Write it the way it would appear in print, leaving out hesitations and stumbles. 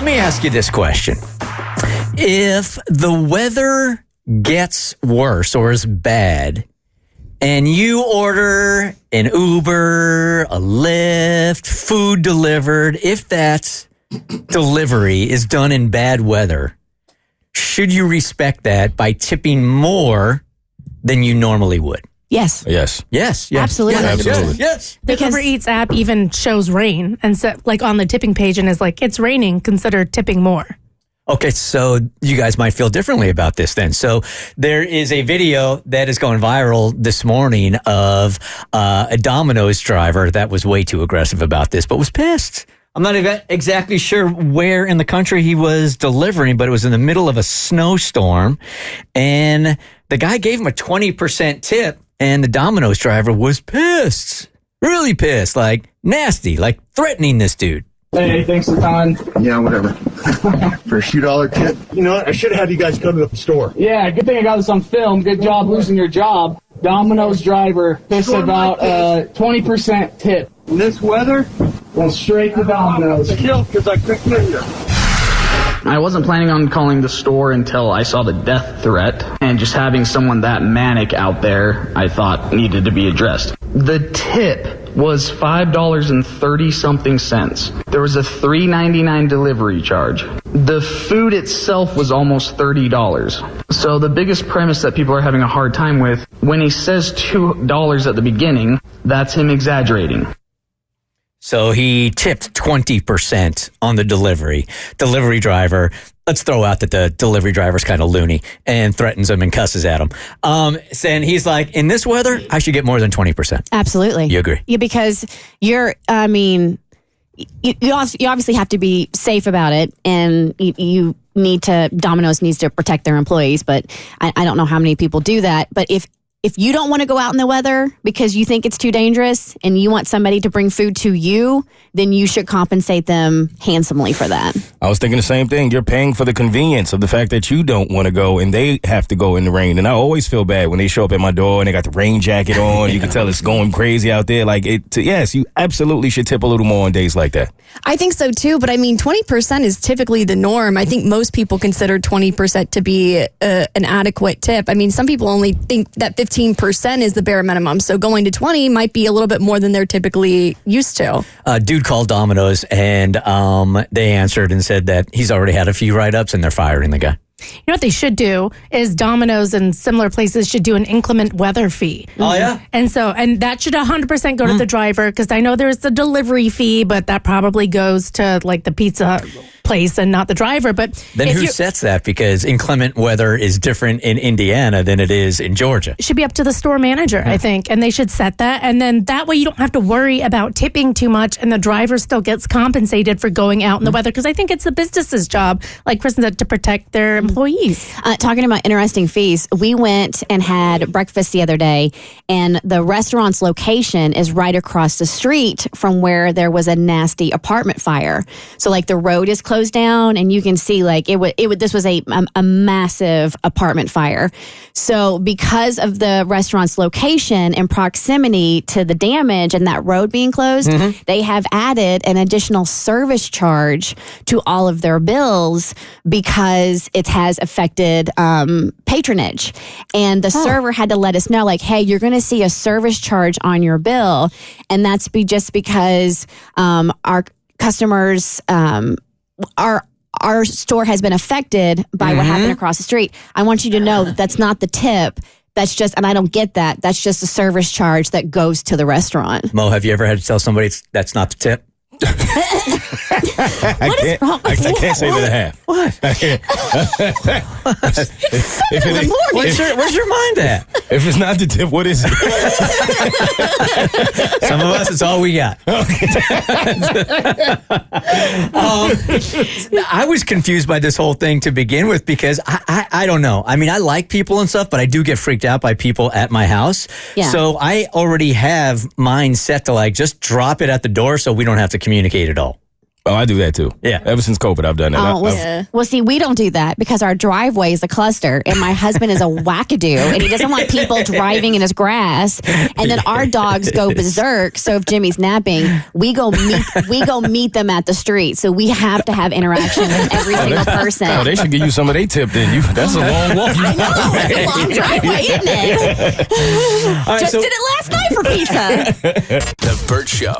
let me ask you this question. If the weather gets worse or is bad, and you order an Uber, a Lyft, food delivered, if that delivery is done in bad weather, should you respect that by tipping more than you normally would? Yes. Yes. Absolutely. Yes. The Uber Eats app even shows rain, and so, like on the tipping page, and is like, it's raining, consider tipping more. Okay, so you guys might feel differently about this then. So there is a video that is going viral this morning of a Domino's driver that was way too aggressive about this, but was pissed. I'm not exactly sure where in the country he was delivering, but it was in the middle of a snowstorm. And the guy gave him a 20% tip, and the Domino's driver was pissed. Really pissed, like nasty, like threatening this dude. Hey, thanks for the time. Yeah, whatever. For a $2 tip. You know what? I should have had you guys come to the store. Yeah, good thing I got this on film. Good job losing your job. Domino's driver pissed about 20% tip. In this weather, Went straight to Domino's. chill, because I couldn't get here. I wasn't planning on calling the store until I saw the death threat, and just having someone that manic out there, I thought needed to be addressed. The tip was $5.30-something cents. There was a $3.99 delivery charge. The food itself was almost $30. So the biggest premise that people are having a hard time with, when he says $2 at the beginning, that's him exaggerating. So he tipped 20% on the delivery. Delivery driver, let's throw out that the delivery driver's kind of loony and threatens him and cusses at him. And he's like, in this weather, I should get more than 20%. Absolutely. You agree? Yeah, because you obviously have to be safe about it, and Domino's needs to protect their employees, but I don't know how many people do that. But if you don't want to go out in the weather because you think it's too dangerous and you want somebody to bring food to you, then you should compensate them handsomely for that. I was thinking the same thing. You're paying for the convenience of the fact that you don't want to go and they have to go in the rain. And I always feel bad when they show up at my door and they got the rain jacket on. You can tell it's going crazy out there. Yes, you absolutely should tip a little more on days like that. I think so too, but 20% is typically the norm. I think most people consider 20% to be an adequate tip. Some people only think that 15% is the bare minimum. So going to 20 might be a little bit more than they're typically used to. Dude called Domino's and they answered and said that he's already had a few write-ups and they're firing the guy. You know what they should do is Domino's and similar places should do an inclement weather fee. Oh, yeah? And that should 100% go to the driver, because I know there's the delivery fee, but that probably goes to like the pizza place and not the driver. But then who sets that? Because inclement weather is different in Indiana than it is in Georgia. It should be up to the store manager, I think, and they should set that. And then that way you don't have to worry about tipping too much, and the driver still gets compensated for going out in the weather, because I think it's the business's job, like Kristen said, to protect their employees. Talking about interesting fees, we went and had breakfast the other day, and the restaurant's location is right across the street from where there was a nasty apartment fire. So the road is closed down, and you can see this was a massive apartment fire. So because of the restaurant's location and proximity to the damage and that road being closed, they have added an additional service charge to all of their bills because it has affected patronage. And the server had to let us know, hey, you're going to see a service charge on your bill. And that's just because our customers, our store has been affected by what happened across the street. I want you to know that that's not the tip. That's just, and I don't get that. That's just a service charge that goes to the restaurant. Mo, have you ever had to tell somebody that's not the tip? What is wrong? I can't say that I have. What? Where's your mind at? If it's not the tip, what is it? Some of us, it's all we got. I was confused by this whole thing to begin with because I don't know. I like people and stuff, but I do get freaked out by people at my house. Yeah. So I already have mine set to just drop it at the door so we don't have to communicate at all. Oh, I do that too. Yeah. Ever since COVID, I've done that. Well, see, we don't do that because our driveway is a cluster, and my husband is a wackadoo, and he doesn't want people driving in his grass. And then our dogs go berserk. So if Jimmy's napping, we go meet them at the street. So we have to have interaction with every single person. Oh, they should give you some of their tip then. That's a long walk. I know, it's a long driveway, isn't it? All right, Just did it last night for pizza. The Bert Show.